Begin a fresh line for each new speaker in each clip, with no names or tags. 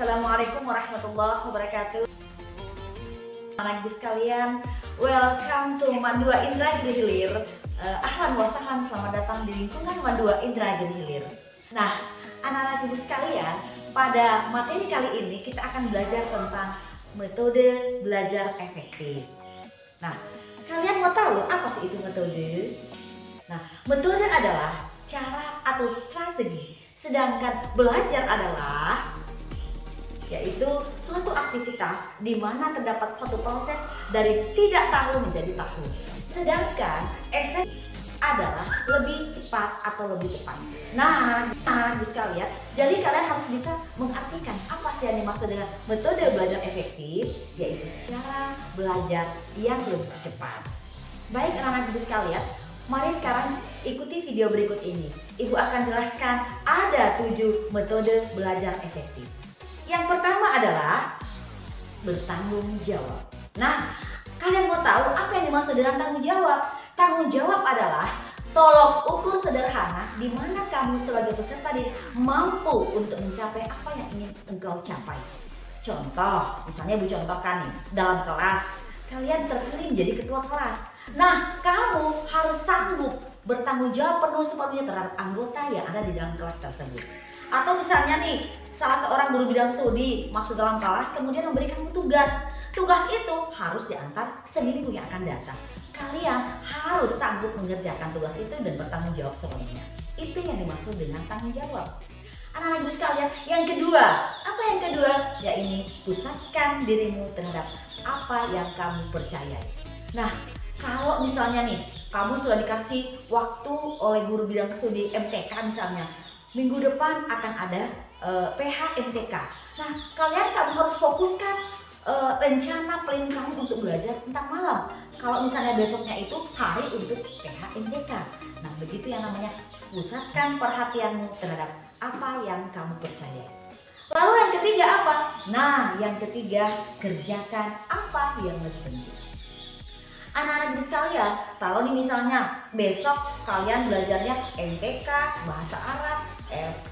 Assalamualaikum warahmatullahi wabarakatuh. Anak ibu sekalian, welcome to Mandua Indragiri Hilir. Ahlan wa sahlan, selamat datang di lingkungan Mandua Indragiri Hilir. Nah, anak-anak ibu sekalian, pada materi kali ini kita akan belajar tentang metode belajar efektif. Nah, kalian mau tahu apa sih itu metode? Nah, metode adalah cara atau strategi, sedangkan belajar adalah yaitu suatu aktivitas di mana terdapat suatu proses dari tidak tahu menjadi tahu. Sedangkan efek adalah lebih cepat atau lebih cepat. Nah, anak-anak ibu sekalian, jadi kalian harus bisa mengartikan apa sih yang dimaksud dengan metode belajar efektif, yaitu cara belajar yang lebih cepat. Baik anak-anak ibu sekalian, mari sekarang ikuti video berikut ini. Ibu akan jelaskan ada 7 metode belajar efektif. Yang pertama adalah bertanggung jawab. Nah, kalian mau tahu apa yang dimaksud dengan tanggung jawab? Tanggung jawab adalah tolok ukur sederhana di mana kamu sebagai peserta didik mampu untuk mencapai apa yang ingin engkau capai. Contoh, misalnya ibu contohkan nih, dalam kelas kalian terpilih menjadi ketua kelas. Nah, kamu harus sanggup bertanggung jawab penuh sepenuhnya terhadap anggota yang ada di dalam kelas tersebut. Atau misalnya nih, salah seorang guru bidang studi masuk dalam kelas kemudian memberikan tugas. Tugas itu harus diantar seminggu yang akan datang. Kalian harus sanggup mengerjakan tugas itu dan bertanggung jawab sepenuhnya. Itu yang dimaksud dengan tanggung jawab. Anak-anak ibu sekalian, yang kedua, apa yang kedua? Ya ini, pusatkan dirimu terhadap apa yang kamu percayai. Nah, kalau misalnya nih, kamu sudah dikasih waktu oleh guru bidang studi MTK misalnya, minggu depan akan ada PH MTK. Nah, kamu harus fokuskan rencana plan kamu untuk belajar tentang malam. Kalau misalnya besoknya itu hari untuk PH MTK. Nah, begitu yang namanya pusatkan perhatianmu terhadap apa yang kamu percaya. Lalu yang ketiga apa? Nah, yang ketiga, kerjakan apa yang lebih penting. Anak-anak ibu sekalian, kalau nih misalnya besok kalian belajarnya MTK, bahasa Arab,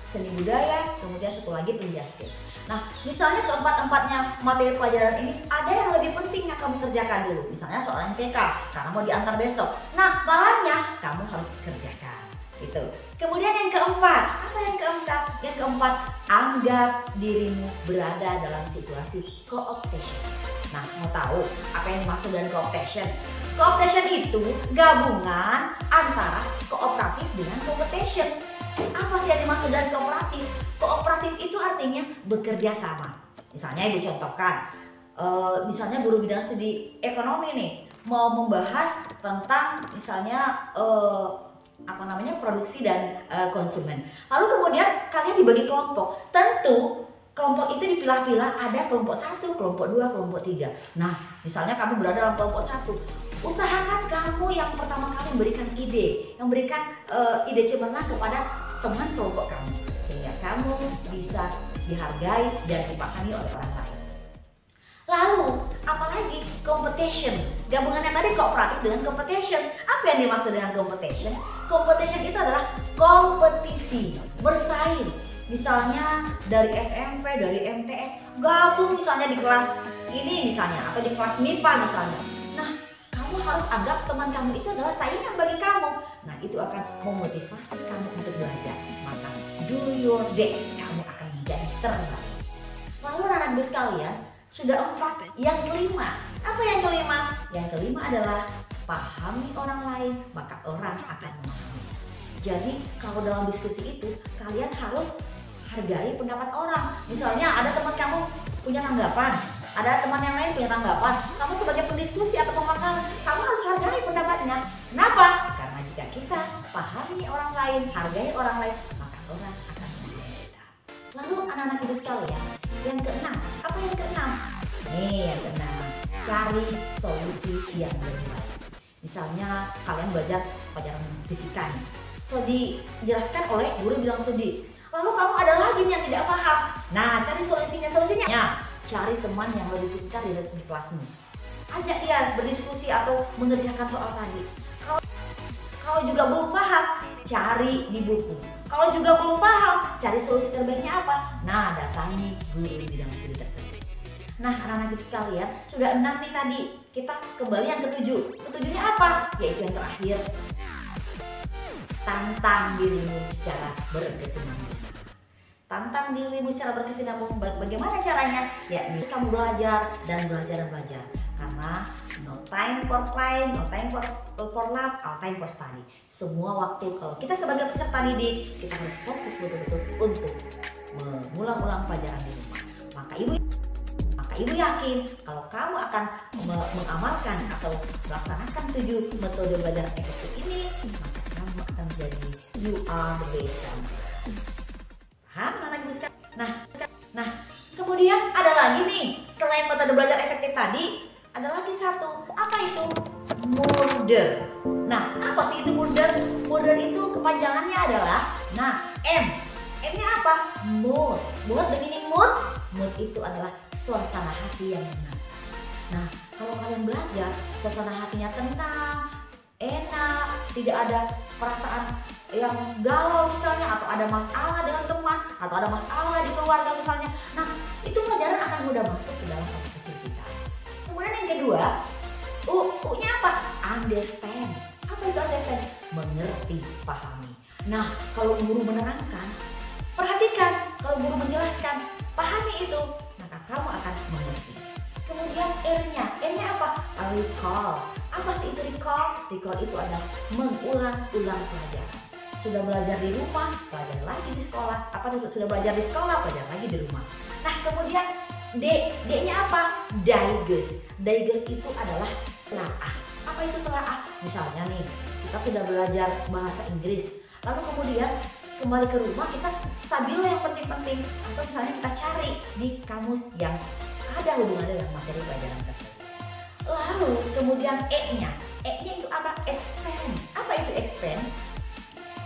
seni budaya, kemudian satu lagi penjaskes. Nah, misalnya keempat-empatnya materi pelajaran ini ada yang lebih penting yang kamu kerjakan dulu. Misalnya soal MTK, karena mau diantar besok. Nah, malamnya kamu harus kerjakan. Itu. Kemudian yang keempat, apa yang keempat? Yang keempat, anggap dirimu berada dalam situasi co-optation. Nah, mau tahu apa yang dimaksud dengan co-optation? Co-optation itu gabungan antara kooperatif dengan competition. Apa sih yang dimaksud dengan kooperatif? Kooperatif itu artinya bekerja sama. Misalnya ibu contohkan, misalnya guru bidang studi ekonomi nih mau membahas tentang misalnya produksi dan konsumen. Lalu kemudian kalian dibagi kelompok. Tentu kelompok itu dipilah-pilah, ada kelompok 1, kelompok 2, kelompok 3. Nah, misalnya kamu berada dalam kelompok 1. Usahakan kamu yang pertama kali memberikan ide, ide cemerlang kepada teman kelompok kamu, sehingga kamu bisa dihargai dan dipahami oleh orang lain. Lalu, apalagi competition, gabungannya tadi kooperatif dengan competition. Apa yang dimaksud dengan competition? Competition itu adalah kompetisi, bersaing. Misalnya dari SMP, dari MTS, gabung misalnya di kelas ini misalnya, atau di kelas MIPA misalnya. Nah, kamu harus anggap teman kamu itu adalah saingan bagi kamu. Nah, itu akan memotivasi kamu untuk belajar. Maka do your best, kamu akan menjadi terbaik. Lalu anak ibu sekalian, sudah 4. Yang kelima, apa yang kelima? Yang kelima adalah pahami orang lain, maka orang akan memahami. Jadi kalau dalam diskusi itu, kalian harus hargai pendapat orang. Misalnya ada teman kamu punya tanggapan, ada teman yang lain punya tanggapan. Kamu sebagai pendiskusi atau pemakar, kamu harus hargai pendapatnya. Kenapa? Karena jika kita pahami orang lain, hargai orang lain, maka orang akan memahami kita. Lalu anak-anak ibu sekalian, yang keenam, apa yang keenam? Nih yang keenam, cari solusi yang lebih baik. Misalnya kalian belajar pelajaran fisika nih, so dijelaskan oleh guru bidang studi. Lalu kamu ada lagi yang tidak paham. Nah, cari solusinya. Ya, cari teman yang lebih pintar di kelasmu. Ajak dia berdiskusi atau mengerjakan soal tadi. Kalau juga belum paham, cari di buku. Kalau juga belum paham, cari solusi terbaiknya apa? Nah, datangi guru bidang studi tersebut. Nah, anak-anak ibu sekalian, sudah 6 nih tadi. Kita kembali yang ketujuh. Ketujuhnya apa? Yaitu yang terakhir. Tantang dirimu secara berkesinambungan. Tantang dirimu secara berkesinambungan. Bagaimana caranya? Ya, kamu belajar dan belajar. Karena no time for play, no time for love, all time for study. Semua waktu kalau kita sebagai peserta didik, kita harus fokus betul-betul untuk mengulang-ulang pelajaran di rumah. Maka ibu yakin kalau kamu akan mengamalkan atau melaksanakan 7 metode belajar efektif ini, maka kamu akan menjadi you are the best. Paham anak ibu sekalian? Nah, kemudian ada lagi nih, selain metode belajar efektif tadi, ada lagi satu. Apa itu? Murder. Nah, apa sih itu murder? Murder itu kepanjangannya adalah, M-nya apa? Mood. Mood, the meaning mood? Mood itu adalah suasana hati yang benar. Nah, kalau kalian belajar, suasana hatinya tenang, enak, tidak ada perasaan yang galau misalnya, atau ada masalah dengan teman, atau ada masalah di keluarga misalnya. Nah, itu pelajaran akan mudah masuk ke dalam otak kecil kita. Kemudian yang kedua, U-nya apa? Understand. Apa itu understand? Mengerti, pahami. Nah, kalau guru menerangkan, perhatikan. Kalau guru menjelaskan, pahami itu, maka kamu akan mengerti. Kemudian R-nya apa? Recall. Apa sih itu recall? Recall itu adalah mengulang-ulang pelajaran. Sudah belajar di rumah, belajar lagi di sekolah. Sudah belajar di sekolah, belajar lagi di rumah. Nah, kemudian D-nya apa? Digest. Digest itu adalah telaah. Apa itu telaah? Misalnya nih, kita sudah belajar bahasa Inggris, lalu kemudian kembali ke rumah kita stabilo yang penting-penting, atau misalnya kita cari di kamus yang ada hubungannya dengan materi pelajaran tersebut. Lalu kemudian E-nya itu apa? Expand. Apa itu expand?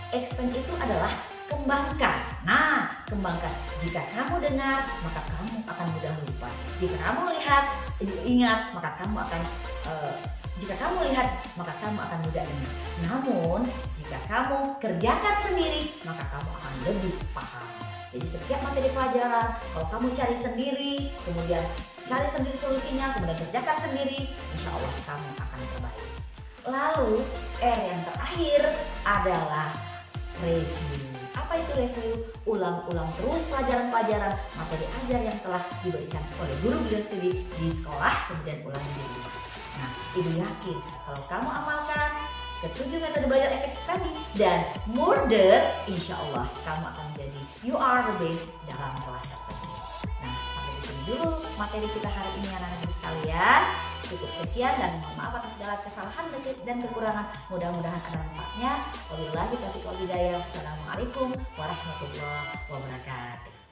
Expand itu adalah kembangkan. Nah, kembangkan. Jika kamu dengar, maka kamu akan mudah lupa. Jika kamu ingat, maka kamu akan mudah ingat. Namun, jika kamu kerjakan sendiri, maka kamu akan lebih paham. Jadi setiap materi pelajaran, kalau kamu cari sendiri, kemudian cari sendiri solusinya, kemudian kerjakan sendiri, insya Allah kamu akan terbaik. Lalu, R yang terakhir adalah review. Apa itu review? Ulang-ulang terus pelajaran-pelajaran materi ajar yang telah diberikan oleh guru bidang studi di sekolah, kemudian ulangi di rumah. Nah, ibu yakin kalau kamu amalkan ke-7 metode belajar efektif tadi dan murder, insya Allah kamu akan menjadi you are the best dalam kelas tersebut. Nah, sampai di sini dulu materi kita hari ini anak-anak ibu sekalian. Cukup sekian dan mohon maaf atas segala kesalahan dan kekurangan. Mudah-mudahan ada manfaatnya. Wabillahi taufiq wal hidayah. Assalamualaikum warahmatullahi wabarakatuh.